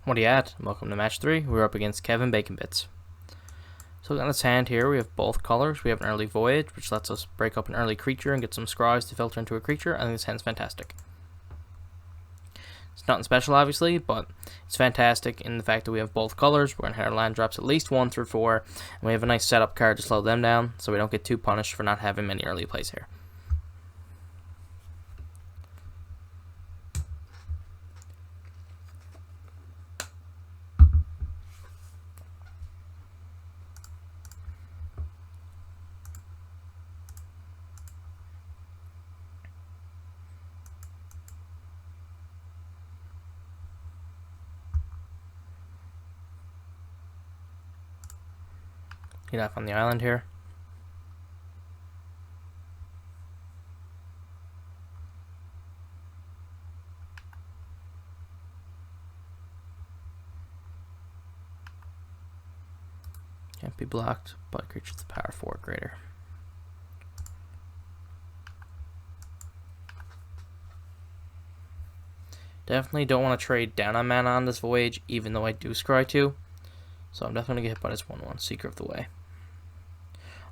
What are you at? Welcome to match 3. We're up against Kevin Bacon Bits. So on this hand here, we have both colors. We have an early Voyage, which lets us break up an early creature and get some scries to filter into a creature. I think this hand's fantastic. It's nothing special, obviously, but it's fantastic in the fact that we have both colors. We're going to hit our land drops at least 1 through 4, and we have a nice setup card to slow them down, so we don't get too punished for not having many early plays here. Get off on the island here. Can't be blocked, but creatures with power 4 or greater. Definitely don't want to trade down on mana on this Voyage, even though I do scry 2. So I'm definitely going to get hit by this 1/1 Seeker of the Way.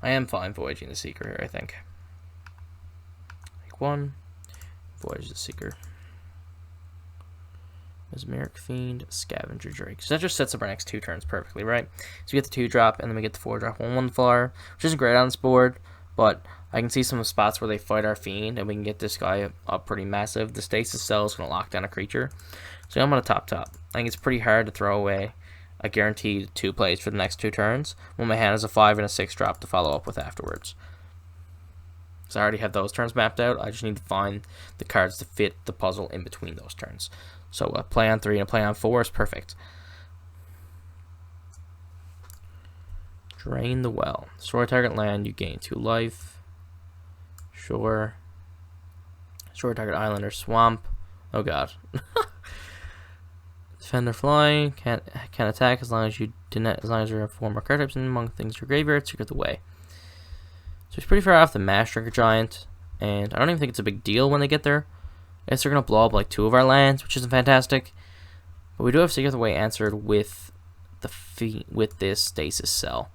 I am fine voyaging the Seeker here, I think. Take 1. Voyage the Seeker. Mesmeric Fiend, Scavenger Drake. So that just sets up our next 2 turns perfectly, right? So we get the 2-drop, and then we get the 4-drop 1/1 Flyer, which isn't great on this board, but I can see some spots where they fight our Fiend, and we can get this guy up pretty massive. The Stasis Cell is going to lock down a creature. So I'm going to top. I think it's pretty hard to throw away a guaranteed 2 plays for the next 2 turns when my hand has a 5 and a 6-drop to follow up with afterwards. So I already have those turns mapped out. I just need to find the cards to fit the puzzle in between those turns. So a play on 3 and a play on 4 is perfect. Drain the Well. Destroy target land, you gain 2 life. Sure. Destroy target island or swamp. Oh god. Defender flying, can't attack as long as you have 4 more card types and among things your graveyard, Secret the Way. So he's pretty far off the Mash Drinker Giant, and I don't even think it's a big deal when they get there. I guess they're gonna blow up like 2 of our lands, which isn't fantastic. But we do have Secret the Way answered with this Stasis Cell.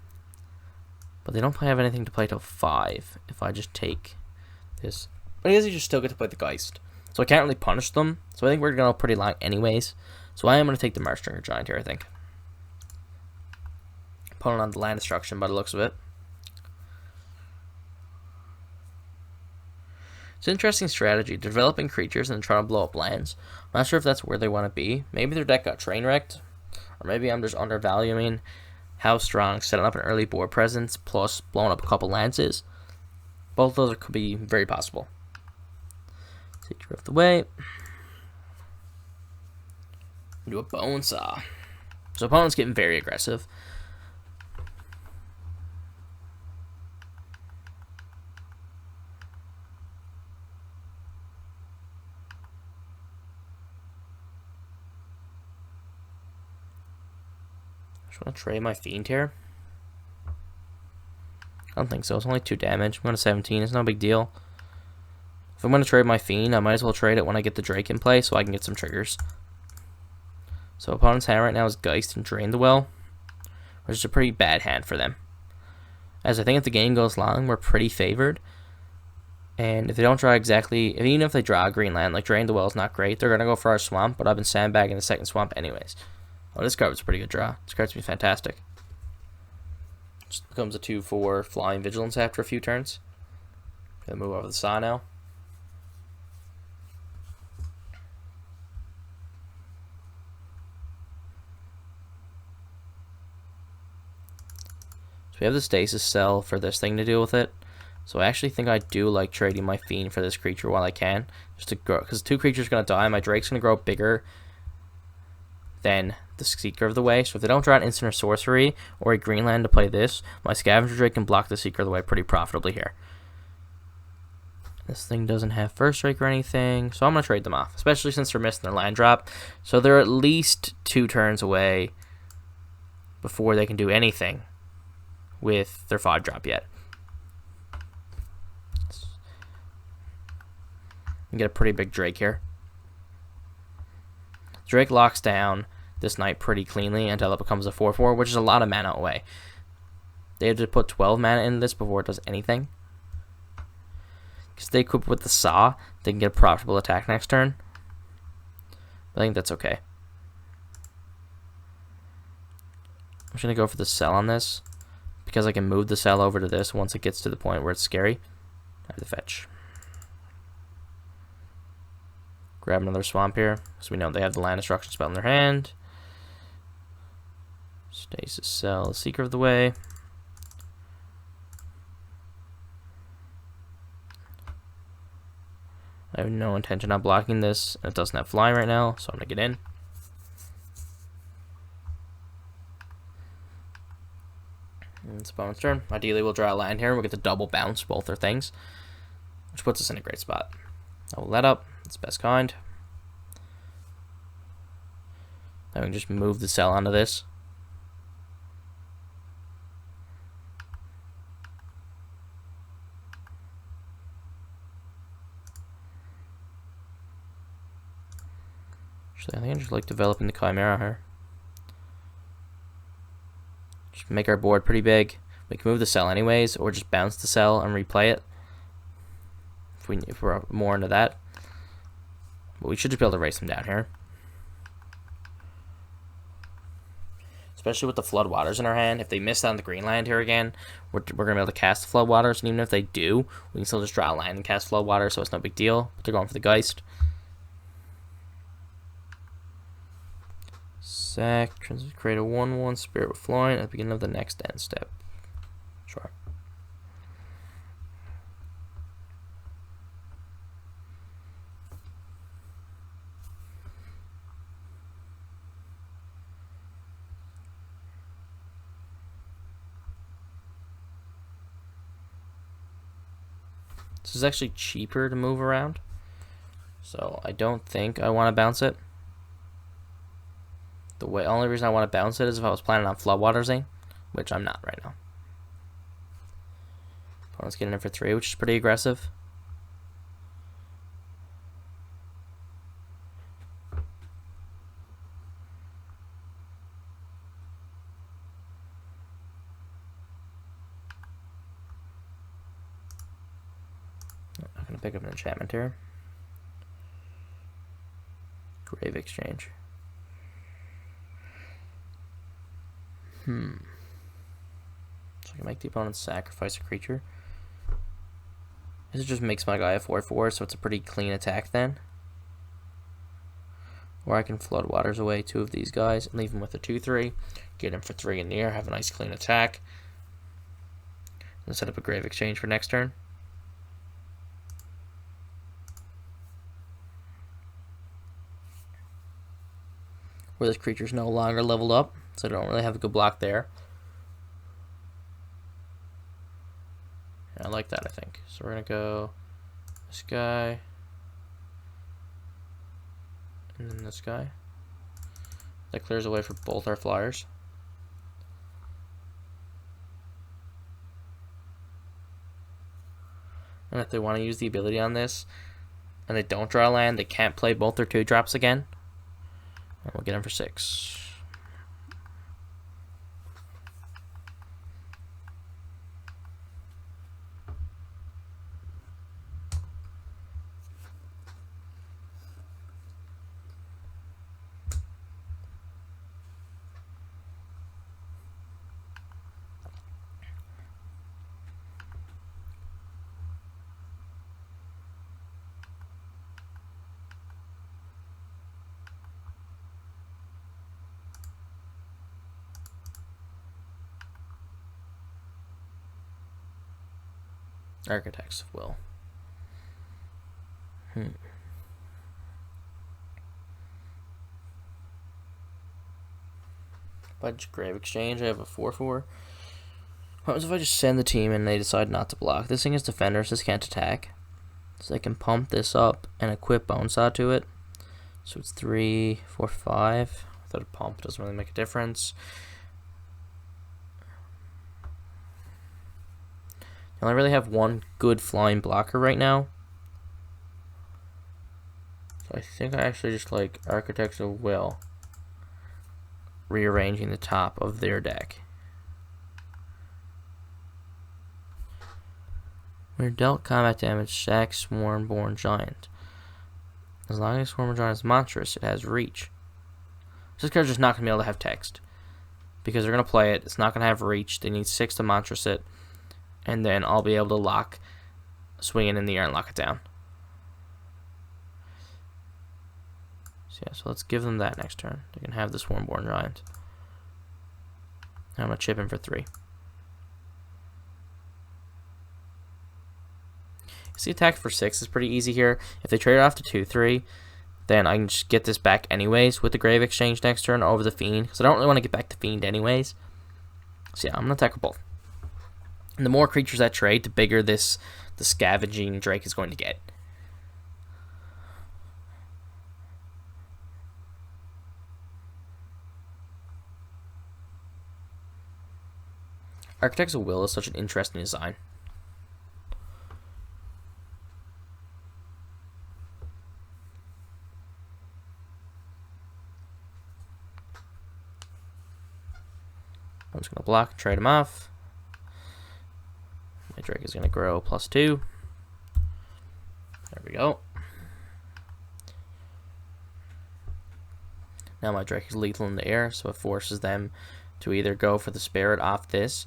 But they don't have anything to play till 5 if I just take this. But I guess you just still get to play the Geist. So I can't really punish them. So I think we're gonna go pretty long anyways. So I am going to take the Marsh Drinker Giant here, I think. Opponent on the land destruction by the looks of it. It's an interesting strategy. Developing creatures and then trying to blow up lands. I'm not sure if that's where they want to be. Maybe their deck got train wrecked. Or maybe I'm just undervaluing how strong setting up an early board presence plus blowing up a couple lands is. Both of those could be very possible. Secret of the Way. Do a Bone Saw. So opponent's getting very aggressive. I just want to trade my Fiend here. I don't think so. It's only 2 damage. I'm going to 17. It's no big deal. If I'm going to trade my Fiend, I might as well trade it when I get the Drake in play so I can get some triggers. So opponent's hand right now is Geist and Drain the Well, which is a pretty bad hand for them. As I think if the game goes long, we're pretty favored. And if they don't draw even if they draw a green land, like Drain the Well is not great, they're going to go for our swamp, but I've been sandbagging the second swamp anyways. Oh, this card was a pretty good draw. This card's been fantastic. Just becomes a 2/4 Flying Vigilance after a few turns. Gonna move over the Saw now. We have the Stasis Cell for this thing to deal with it. So I actually think I do like trading my Fiend for this creature while I can. Just to grow, because 2 creatures are going to die. My Drake's going to grow bigger than the Seeker of the Way. So if they don't draw an instant or sorcery or a green land to play this, my Scavenger Drake can block the Seeker of the Way pretty profitably here. This thing doesn't have first strike or anything, so I'm going to trade them off, especially since they're missing their land drop. So they're at least 2 turns away before they can do anything with their 5-drop yet. You get a pretty big Drake here. Drake locks down this knight pretty cleanly until it becomes a 4/4, which is a lot of mana away. They have to put 12 mana in this before it does anything. Because they equip with the Saw, they can get a profitable attack next turn. I think that's okay. I'm just going to go for the Cell on this, because I can move the Cell over to this once it gets to the point where it's scary. I have the fetch. Grab another Swamp here, so we know they have the Land Destruction spell in their hand. Stasis Cell, Seeker of the Way. I have no intention of blocking this. It doesn't have flying right now, so I'm going to get in. And it's opponent's turn. Ideally, we'll draw a land here. We'll get the double bounce both their things, which puts us in a great spot. I will let up. It's best kind. Then we can just move the Cell onto this. Actually, I think I just like developing the Chimera here. Just make our board pretty big. We can move the Cell anyways, or just bounce the Cell and replay it. If we're more into that. But we should just be able to race them down here. Especially with the Floodwaters in our hand. If they miss on the green land here again, we're going to be able to cast the Floodwaters. And even if they do, we can still just draw a land and cast Floodwaters, so it's no big deal. But they're going for the Geist. Sack, create a 1/1 Spirit with Flying at the beginning of the next end step. Sure. This is actually cheaper to move around, so I don't think I want to bounce it. The only reason I want to bounce it is if I was planning on Floodwatersing, which I'm not right now. Opponent's getting in for 3, which is pretty aggressive. I'm going to pick up an enchantment here. Grave Exchange. So I can make the opponent sacrifice a creature. This just makes my guy a 4/4, so it's a pretty clean attack then. Or I can Floodwaters away 2 of these guys and leave him with a 2/3. Get him for 3 in the air, have a nice clean attack. And set up a Grave Exchange for next turn. Where this creature's no longer leveled up, so I don't really have a good block there. And I like that, I think. So we're going to go this guy, and then this guy. That clears away for both our flyers. And if they want to use the ability on this, and they don't draw land, they can't play both their 2-drops again. And we'll get him for 6. Architects of Will. Budge Grave Exchange, I have a 4/4. What happens if I just send the team and they decide not to block? This thing is defenders, this can't attack. So I can pump this up and equip Bonesaw to it. So it's 3, 4, 5. Without a pump, doesn't really make a difference. I only really have one good flying blocker right now. So I think I actually just like Architects of Will. rearranging the top of their deck. When dealt combat damage, sack Swarmborn Giant. As long as Swarmborn Giant is monstrous, it has reach. This card's just not going to be able to have text. Because they're going to play it, it's not going to have reach. They need 6 to monstrous it. And then I'll be able to lock, swing it in the air and lock it down. So yeah, so let's give them that next turn. They can have the Swarmborn Giant. And I'm going to chip in for 3. See, attack for 6 is pretty easy here. If they trade it off to 2/3, then I can just get this back anyways with the Grave Exchange next turn over the Fiend, because I don't really want to get back the Fiend anyways. So yeah, I'm going to attack with both. And the more creatures that trade, the bigger the Scavenging Drake is going to get. Architects of Will is such an interesting design. I'm just going to block, trade him off. My Drake is going to grow +2. There we go. Now my Drake is lethal in the air, so it forces them to either go for the Spirit off this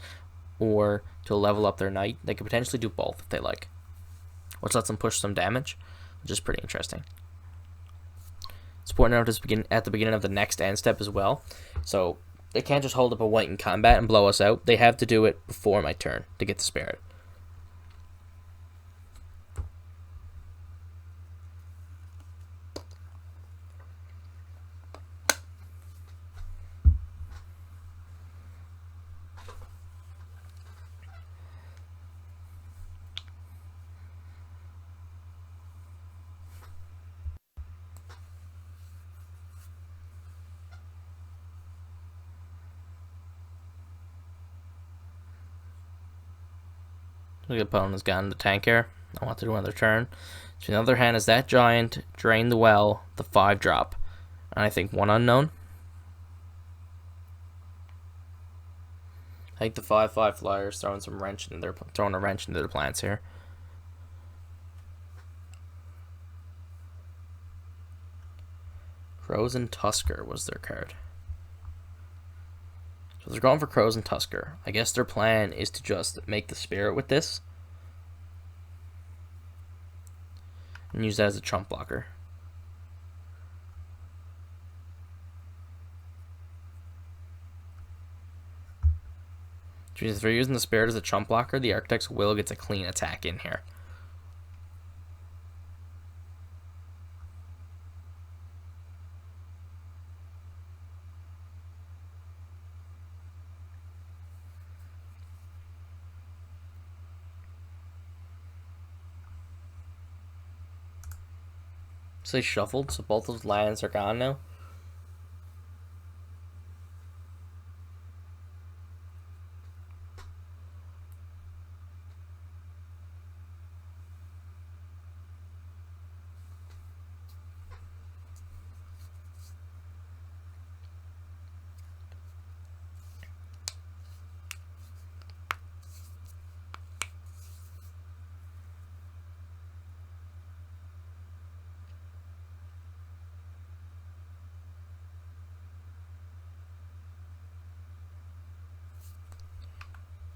or to level up their Knight. They could potentially do both if they like, which lets them push some damage, which is pretty interesting. It's important to note at the beginning of the next end step as well. So they can't just hold up a white in combat and blow us out. They have to do it before my turn to get the Spirit. The opponent has gotten the tank here. I want to do another turn. So the other hand is that Giant, Drain the Well, the 5-drop. And I think 1 unknown. I think the 5/5 flyer is throwing a wrench into their plans here. Crows and Tusker was their card. So they're going for Crows and Tusker. I guess their plan is to just make the Spirit with this and use that as a trump blocker. Which means if they're using the Spirit as a trump blocker, the Architect's Will gets a clean attack in here. So they shuffled, so both those lands are gone now.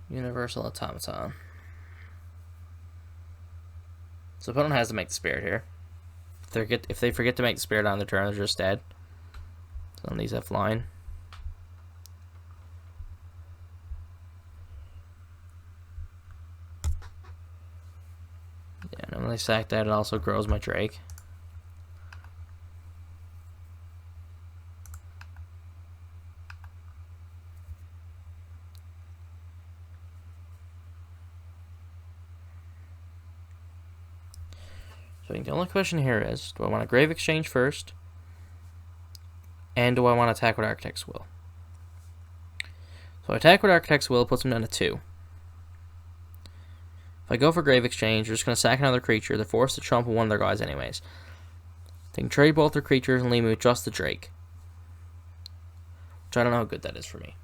Universal Automaton. So opponent has to make the Spirit here. If they forget to make the Spirit on their turn, they're just dead. Some of these have flying. Yeah, and when they sack that, it also grows my Drake. So I think the only question here is, do I want to Grave Exchange first? And do I want to attack with Architect's Will? So attack with Architect's Will puts them down to 2. If I go for Grave Exchange, they're just going to sack another creature. They're forced to trump one of their guys anyways. They can trade both their creatures and leave me with just the Drake. which I don't know how good that is for me.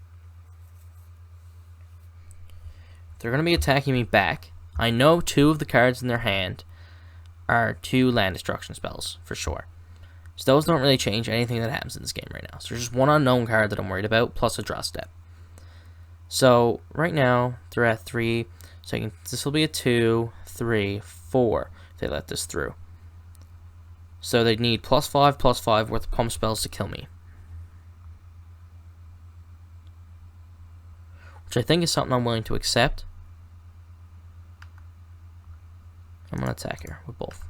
They're going to be attacking me back. I know 2 of the cards in their hand are 2 land destruction spells, for sure. So those don't really change anything that happens in this game right now. So there's just 1 unknown card that I'm worried about, plus a draw step. So right now, they're at 3. So this will be a 2, 3, 4 if they let this through. So they need +5/+5 worth of pump spells to kill me. Which I think is something I'm willing to accept. I'm going to attack her with both.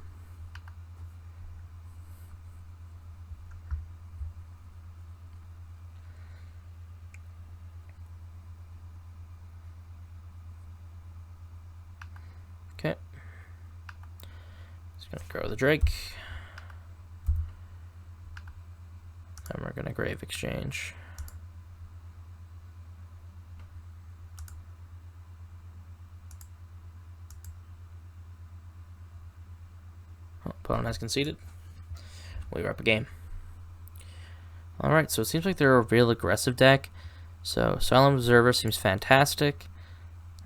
Okay. Just going to grow the Drake. And we're going to Grave Exchange. Opponent has conceded. We wrap a game. Alright, so it seems like they're a real aggressive deck. So Silent Observer seems fantastic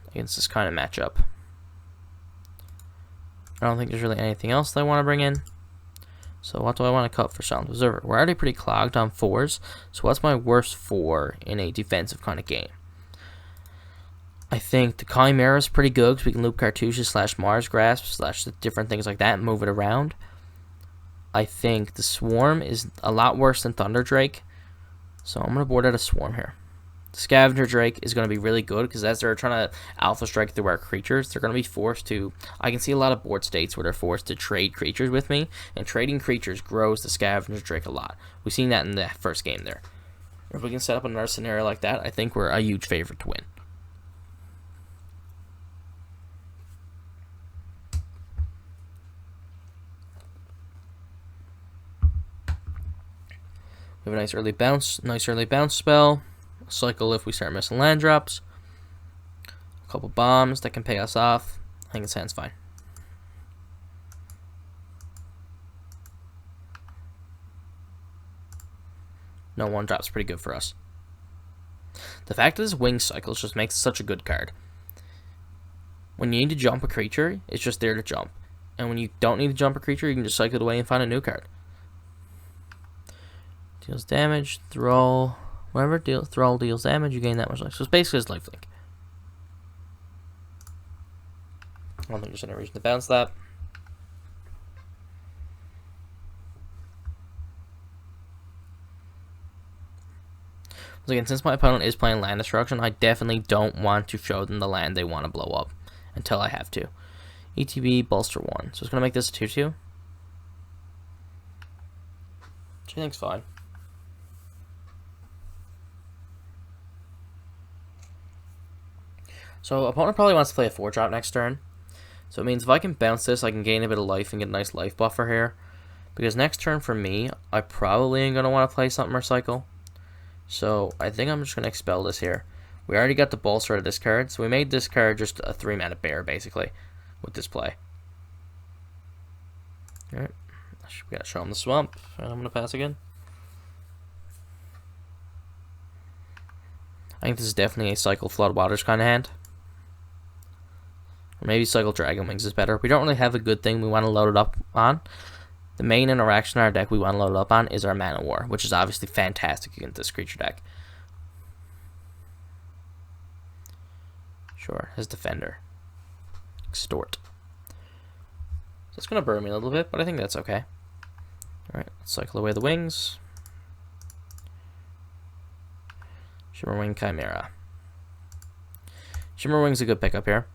against this kind of matchup. I don't think there's really anything else that I want to bring in. So what do I want to cut for Silent Observer? We're already pretty clogged on 4s. So what's my worst 4 in a defensive kind of game? I think the Chimera is pretty good because we can loop Cartouches / Mars Grasp / different things like that and move it around. I think the Swarm is a lot worse than Thunder Drake. So I'm going to board out a Swarm here. The Scavenger Drake is going to be really good because as they're trying to Alpha Strike through our creatures, they're going to be forced to... I can see a lot of board states where they're forced to trade creatures with me, and trading creatures grows the Scavenger Drake a lot. We've seen that in the first game there. If we can set up another scenario like that, I think we're a huge favorite to win. We have a nice early bounce spell. Cycle if we start missing land drops. A couple bombs that can pay us off. I think it sounds fine. No 1-drop's pretty good for us. The fact that this Wing Cycles just makes such a good card. When you need to jump a creature, it's just there to jump. And when you don't need to jump a creature, you can just cycle it away and find a new card. Deals damage, Thrall, whenever Thrall deals damage, you gain that much life. So it's basically his lifelink. I don't think there's any reason to bounce that. So again, since my opponent is playing land destruction, I definitely don't want to show them the land they want to blow up until I have to. ETB, bolster 1. So it's going to make this a 2/2. Which I think's fine. So opponent probably wants to play a 4-drop next turn. So it means if I can bounce this, I can gain a bit of life and get a nice life buffer here. Because next turn for me, I probably ain't going to want to play something Recycle. So I think I'm just going to expel this here. We already got the bolster out of this card, so we made this card just a 3-mana bear, basically, with this play. Alright, we got to show him the swamp, and I'm going to pass again. I think this is definitely a Cycle Flood Waters kind of hand. Or maybe Cycle Dragon Wings is better. We don't really have a good thing we want to load it up on. The main interaction in our deck we want to load it up on is our Mana War, which is obviously fantastic against this creature deck. Sure, his Defender. Extort. So it's going to burn me a little bit, but I think that's okay. Alright, let's cycle away the wings. Shimmerwing Chimera. Shimmerwing's a good pickup here.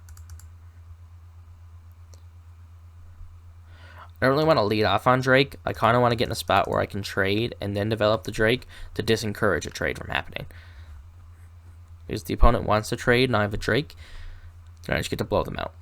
I don't really want to lead off on Drake. I kind of want to get in a spot where I can trade and then develop the Drake to disencourage a trade from happening. Because the opponent wants to trade and I have a Drake, then I just get to blow them out.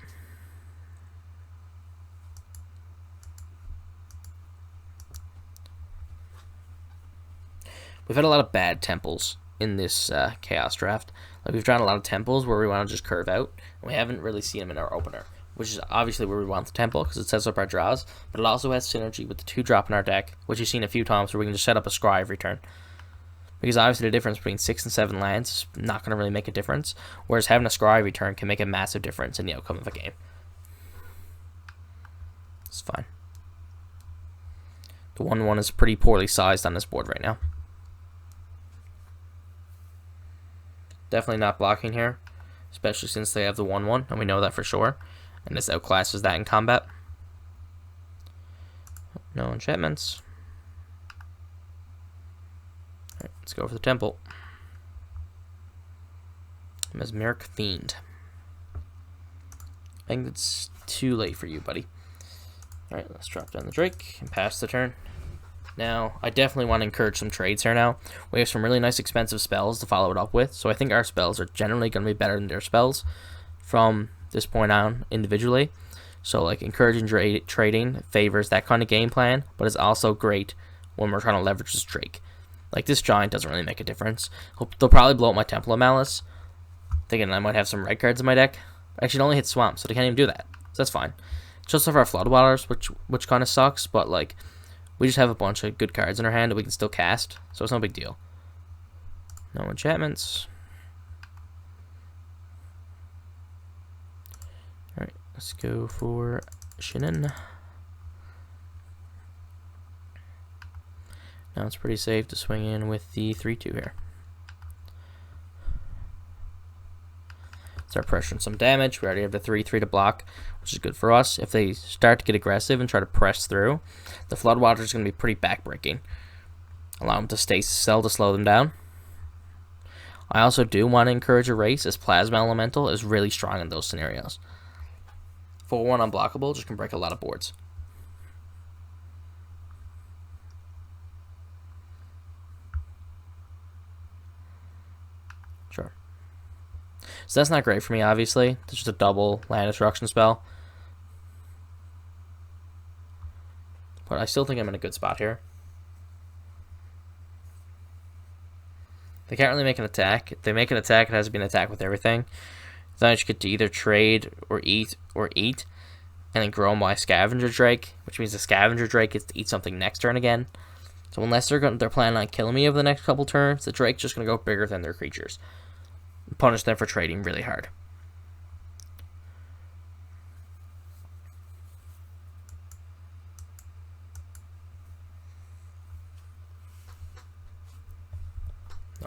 We've had a lot of bad temples in this Chaos draft. Like we've drawn a lot of temples where we want to just curve out, and we haven't really seen them in our opener, which is obviously where we want the temple because it sets up our draws, but it also has synergy with the 2-drop in our deck, which you've seen a few times where we can just set up a Scry every turn. Because obviously the difference between 6 and 7 lands is not going to really make a difference, whereas having a Scry every turn can make a massive difference in the outcome of a game. It's fine. The 1/1 is pretty poorly sized on this board right now. Definitely not blocking here, especially since they have the 1/1, and we know that for sure. And this outclasses that in combat. No enchantments. Alright, let's go for the temple. Mesmeric Fiend. I think it's too late for you, buddy. Alright, let's drop down the Drake and pass the turn. Now, I definitely want to encourage some trades here now. We have some really nice expensive spells to follow it up with, so I think our spells are generally going to be better than their spells from this point on individually. So, like, encouraging trading favors that kind of game plan, but it's also great when we're trying to leverage this Drake. Like, this Giant doesn't really make a difference. They'll probably blow up my Temple of Malice, thinking I might have some red cards in my deck. Actually, it only hits Swamp, so they can't even do that. So that's fine. It's just for our Floodwaters, which kind of sucks, but, like, we just have a bunch of good cards in our hand that we can still cast, so it's no big deal. No enchantments. Alright, let's go for Shinin. Now it's pretty safe to swing in with the 3/2 here. Start pressuring some damage. We already have the 3/3 to block, which is good for us. If they start to get aggressive and try to press through, the Floodwaters is going to be pretty backbreaking. Allow them to Stasis Cell to slow them down. I also do want to encourage a race, as Plasma Elemental is really strong in those scenarios. 4/1 unblockable, just can break a lot of boards. Sure. So that's not great for me, obviously. It's just a double land destruction spell. But I still think I'm in a good spot here. They can't really make an attack. If they make an attack, it has to be an attack with everything. So I just get to either trade or eat, and then grow my Scavenger Drake, which means the Scavenger Drake gets to eat something next turn again. So unless they're planning on killing me over the next couple turns, the Drake's just going to go bigger than their creatures. Punish them for trading really hard.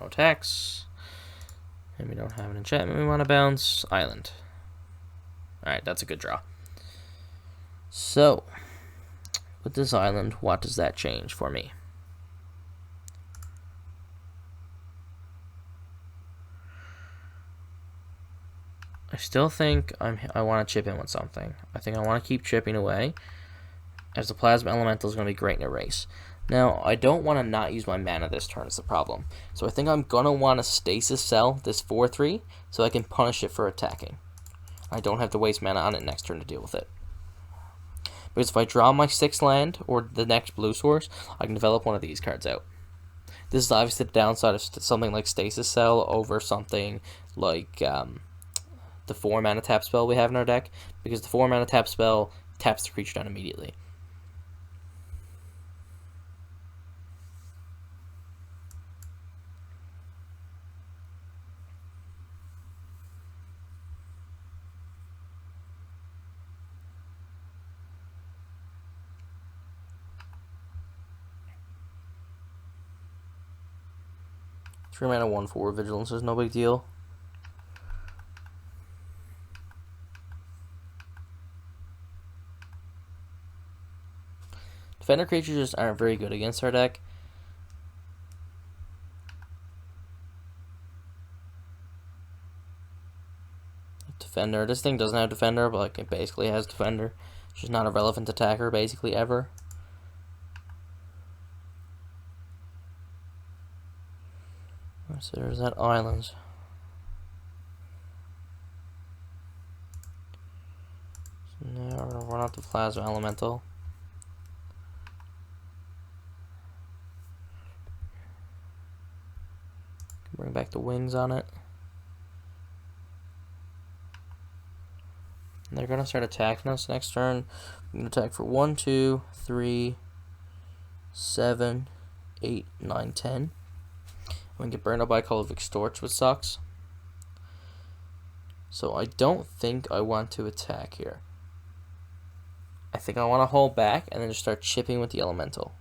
No attacks. And we don't have an enchantment we want to bounce. Island. Alright, that's a good draw. So, with this island, what does that change for me? I still think I want to chip in with something. I think I want to keep chipping away, as the Plasma Elemental is going to be great in a race. Now, I don't want to not use my mana this turn is the problem. So I think I'm going to want to Stasis Cell this 4/3 so I can punish it for attacking. I don't have to waste mana on it next turn to deal with it. Because if I draw my 6th land or the next blue source, I can develop one of these cards out. This is obviously the downside of something like Stasis Cell over something like the 4 mana tap spell we have in our deck, because the 4 mana tap spell taps the creature down immediately. Three mana 1/4 Vigilance is no big deal. Defender creatures just aren't very good against our deck. Defender. This thing doesn't have Defender, but like it basically has Defender. It's just not a relevant attacker basically ever. So there's that Islands. So now we're gonna run out the Plasma Elemental. Bring back the wings on it. And they're gonna start attacking us next turn. I'm gonna attack for 1, 2, 3, 7, 8, 9, 10. We can get burned up by a couple of extorts, which sucks. So I don't think I want to attack here. I think I want to hold back and then just start chipping with the elemental.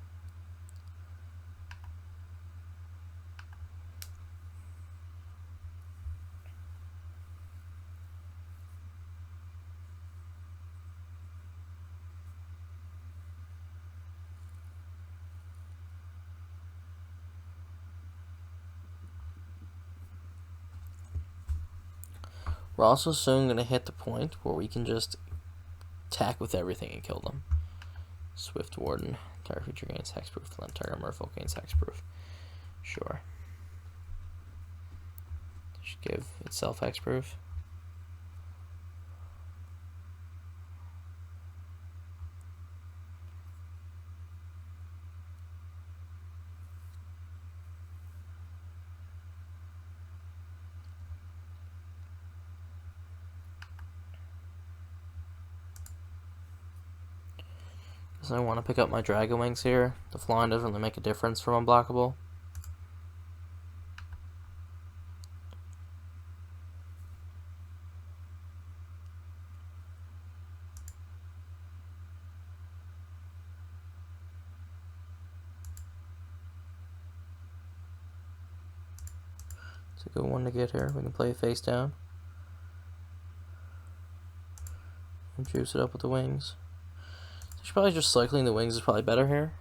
We're also soon going to hit the point where we can just attack with everything and kill them. Swift Warden. Target creature gains hexproof. Then target merfolk gains hexproof. Sure. Should give itself hexproof. So I want to pick up my Dragon Wings here. The flying doesn't really make a difference from unblockable. It's a good one to get here. We can play it face down. And juice it up with the wings. So probably just cycling the wings is probably better here.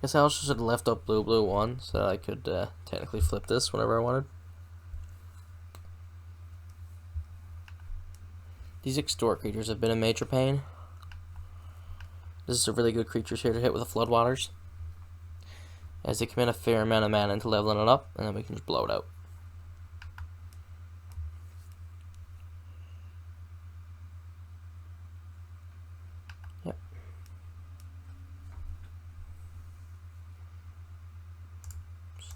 Guess I also should have left up blue 1 so that I could technically flip this whenever I wanted. These extort creatures have been a major pain. This is a really good creatures here to hit with the Floodwaters, as they commit a fair amount of mana into leveling it up, and then we can just blow it out. Yep.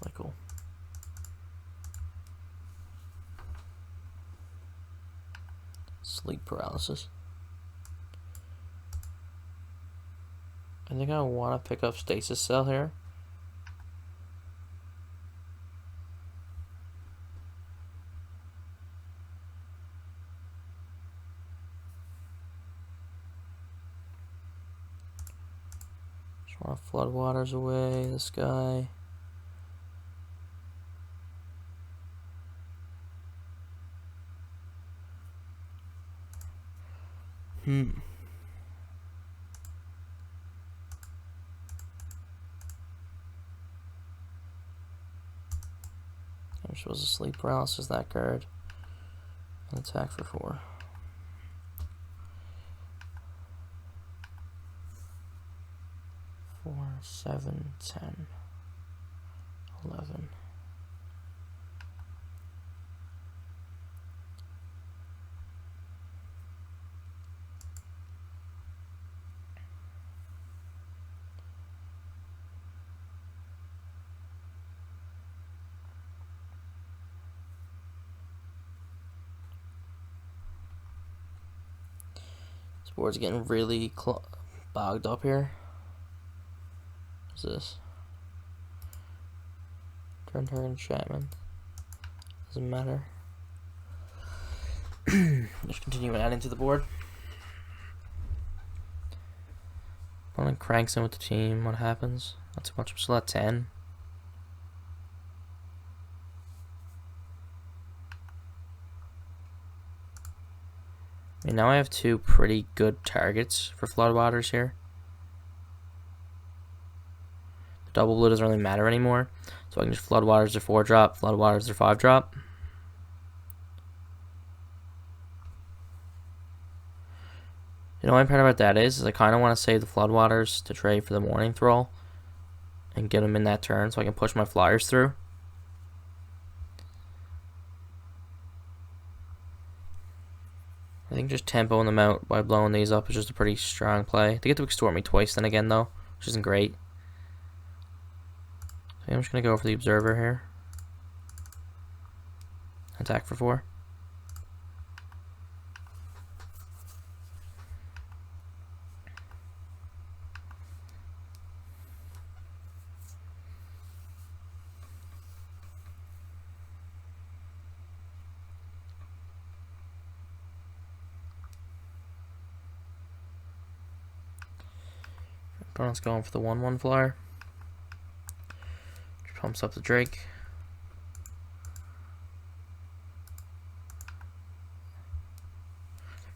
Cycle. Sleep paralysis. I think I want to pick up Stasis Cell here. Just want to Floodwaters away this guy. I'm supposed to sleep paralysis that card and attack for 4. 4, 7, 10, 11. This board's getting really bogged up here. What's this? Turn enchantment. Doesn't matter. Just continue adding to the board. One cranks in with the team. What happens? Not too much. I'm still at 10. I mean, now I have 2 pretty good targets for Floodwaters here. The double blue doesn't really matter anymore, so I can just Floodwaters their 4-drop, Floodwaters their 5-drop. You know, one part about that is I kind of want to save the Floodwaters to trade for the Morning Thrall and get them in that turn so I can push my flyers through. I think just tempoing them out by blowing these up is just a pretty strong play. They get to extort me twice then again though, which isn't great. I'm just going to go for the Observer here. Attack for 4. Opponent's going for the 1/1 flyer. Which pumps up the Drake.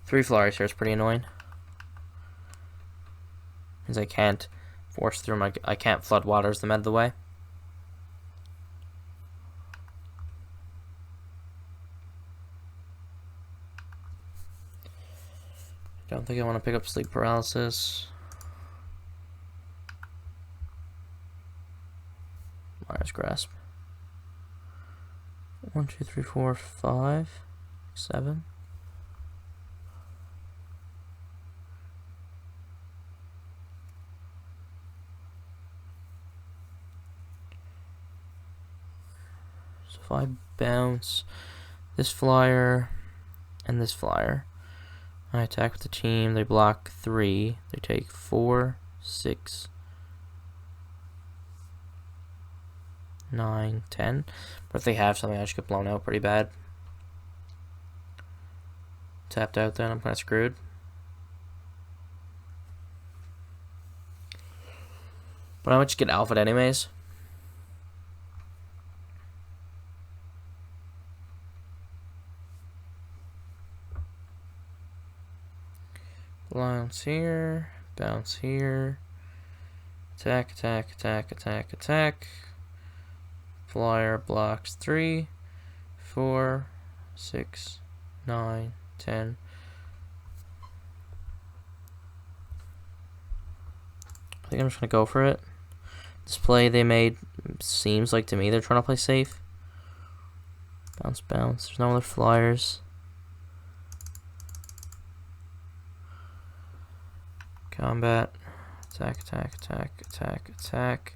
Three flyers here is pretty annoying. Means I can't force through my. I can't flood waters them out of the way. Don't think I want to pick up Sleep Paralysis. Liar's Grasp. 1, 2, 3, 4, 5, 7. So if I bounce this flyer and this flyer, I attack with the team. They block 3. They take 4, 6, 9, 10. But if they have something, I just get blown out pretty bad. Tapped out then, I'm kind of screwed. But I might just get alpha anyways. Bounce here, bounce here. Attack, attack, attack, attack, attack. Flyer blocks 3, 4, 6, 9, 10. I think I'm just going to go for it. This play they made seems like to me they're trying to play safe. Bounce, bounce. There's no other flyers. Combat. Attack, attack, attack, attack, attack.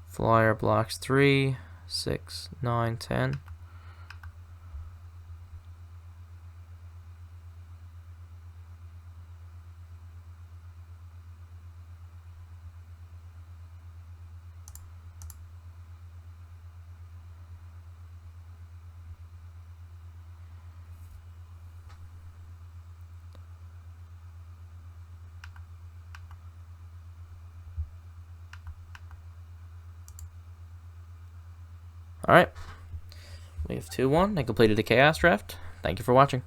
Flyer blocks 3, 6, 9, 10. Alright, we have 2-1. I completed a Chaos Draft. Thank you for watching.